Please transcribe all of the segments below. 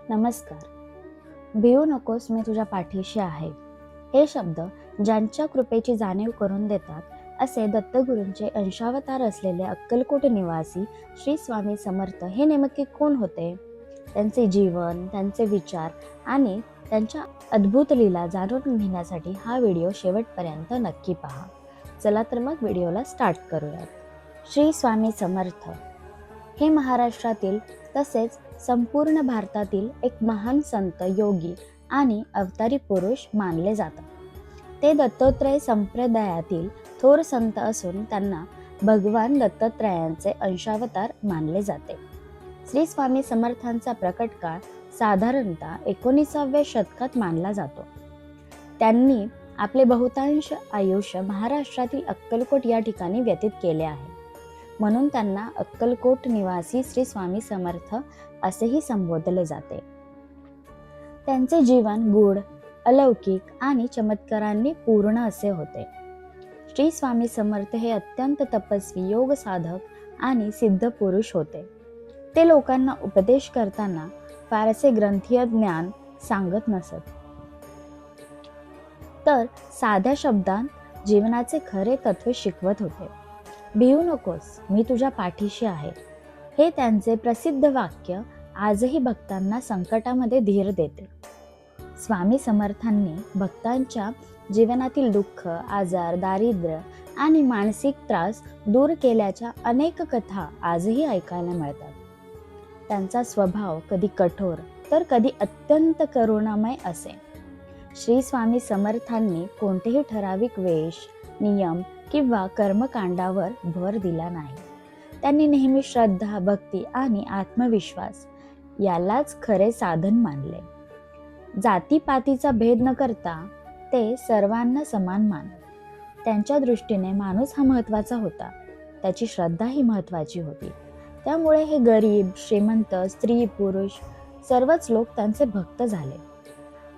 नमस्कार. भिवू नकोस, मी तुझ्या पाठीशी आहे. हे शब्द ज्यांच्या कृपेची जाणीव करून देतात असे दत्तगुरूंचे अंशावतार असलेले अक्कलकोट निवासी श्री स्वामी समर्थ हे नेमके कोण होते? त्यांचे जीवन, त्यांचे विचार आणि त्यांच्या अद्भुत लीला जाणून घेण्यासाठी हा व्हिडिओ शेवटपर्यंत नक्की पहा. चला तर मग व्हिडिओला स्टार्ट करूयात. श्री स्वामी समर्थ हे महाराष्ट्रातील तसेच संपूर्ण भारतातील एक महान संत, योगी आणि अवतारी पुरुष मानले जातात. ते दत्तात्रय संप्रदायातील थोर संत असून त्यांना भगवान दत्तात्रयांचे अंशावतार मानले जाते. श्री स्वामी समर्थांचा प्रकट काळ साधारणतः 19व्या शतकात मानला जातो. त्यांनी आपले बहुतांश आयुष्य महाराष्ट्रातील अक्कलकोट या ठिकाणी व्यतीत केले आहे. म्हणून त्यांना अक्कलकोट निवासी श्री स्वामी समर्थ असेही संबोधले जाते. त्यांचे जीवन गूढ, अलौकिक आणि चमत्कारांनी पूर्ण असे होते. श्री स्वामी समर्थ हे अत्यंत तपस्वी, योग साधक आणि सिद्ध पुरुष होते. ते लोकांना उपदेश करताना फारसे ग्रंथीय ज्ञान सांगत नसत, तर साध्या शब्दांत जीवनाचे खरे तत्व शिकवत होते. भिवू नकोस, मी तुझ्या पाठीशी आहे, हे त्यांचे प्रसिद्ध वाक्य आजही भक्तांना संकटामध्ये धीर देते. स्वामी समर्थांनी भक्तांच्या जीवनातील दुःख, आजार, दारिद्र्य आणि मानसिक त्रास दूर केल्याच्या अनेक कथा आजही ऐकायला मिळतात. त्यांचा स्वभाव कधी कठोर तर कधी अत्यंत करुणामय असे. श्री स्वामी समर्थांनी कोणतेही ठराविक वेश, नियम किंवा कर्मकांडावर भर दिला नाही. त्यांनी नेहमी श्रद्धा, भक्ती आणि आत्मविश्वास यालाच खरे साधन मानले. जातीपातीचा भेद न करता ते सर्वांना समान मानत. त्यांच्या दृष्टीने माणूस हा महत्त्वाचा होता, त्याची श्रद्धा ही महत्त्वाची होती. त्यामुळे हे गरीब, श्रीमंत, स्त्री, पुरुष सर्वच लोक त्यांचे भक्त झाले.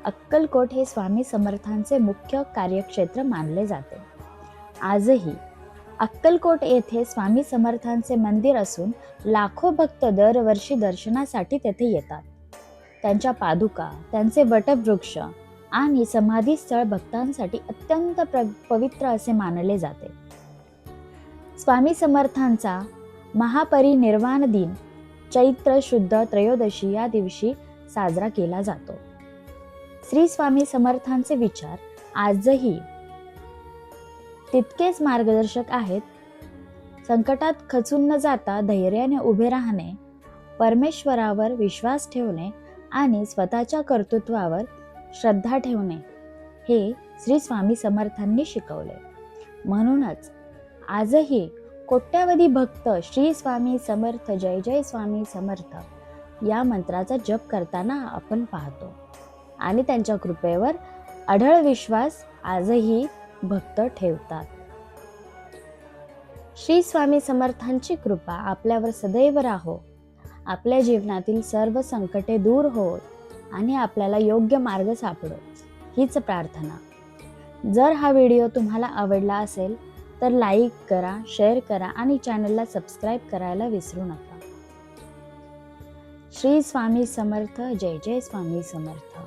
अक्कलकोट हे स्वामी समर्थांचे मुख्य कार्यक्षेत्र मानले जाते. आजही अक्कलकोट येथे स्वामी समर्थांचे मंदिर असून लाखो भक्त दरवर्षी दर्शनासाठी तेथे येतात. त्यांच्या पादुका, त्यांचे वटवृक्ष आणि समाधी स्थळ भक्तांसाठी अत्यंत पवित्र असे मानले जाते. स्वामी समर्थांचा महापरिनिर्वाण दिन चैत्र शुद्ध त्रयोदशी या दिवशी साजरा केला जातो. श्री स्वामी समर्थांचे विचार आजही तितकेच मार्गदर्शक आहेत. संकटात खचून न जाता धैर्याने उभे राहणे, परमेश्वरावर विश्वास ठेवणे आणि स्वतःच्या कर्तृत्वावर श्रद्धा ठेवणे हे श्री स्वामी समर्थांनी शिकवले. म्हणूनच आजही कोट्यावधी भक्त श्री स्वामी समर्थ, जय जय स्वामी समर्थ या मंत्राचा जप करताना आपण पाहतो आणि त्यांच्या कृपेवर अढळ विश्वास आजही भक्त ठेवतात. श्री स्वामी समर्थांची कृपा आपल्यावर सदैव राहो. आपल्या जीवनातील सर्व संकटे दूर होत आणि आपल्याला योग्य मार्ग सापडो हीच प्रार्थना. जर हा व्हिडिओ तुम्हाला आवडला असेल तर लाईक करा, शेअर करा आणि चॅनलला सबस्क्राईब करायला विसरू नका. श्री स्वामी समर्थ, जय जय स्वामी समर्थ.